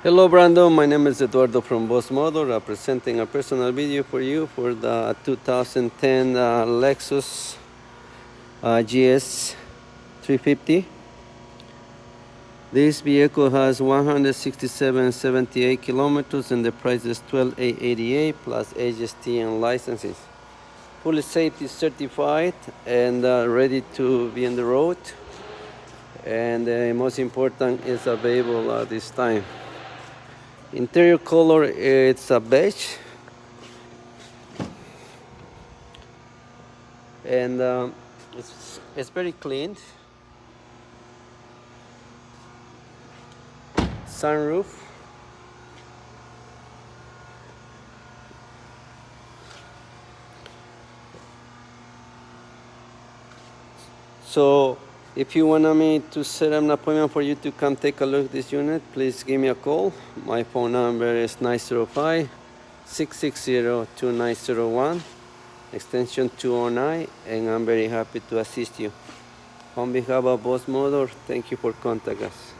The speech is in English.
Hello Brando, my name is Eduardo from Boss Motor, presenting a personal video for you for the 2010 Lexus GS350. This vehicle has 167.78 kilometers and the price is $12,888 plus HST and licenses. Fully safety certified and ready to be on the road. And most important is available this time. Interior color, it's a beige, and it's very clean. Sunroof, so if you want me to set up an appointment for you to come take a look at this unit, please give me a call. My phone number is 905-660-2901, extension 209, and I'm very happy to assist you. On behalf of Boss Motor, thank you for contacting us.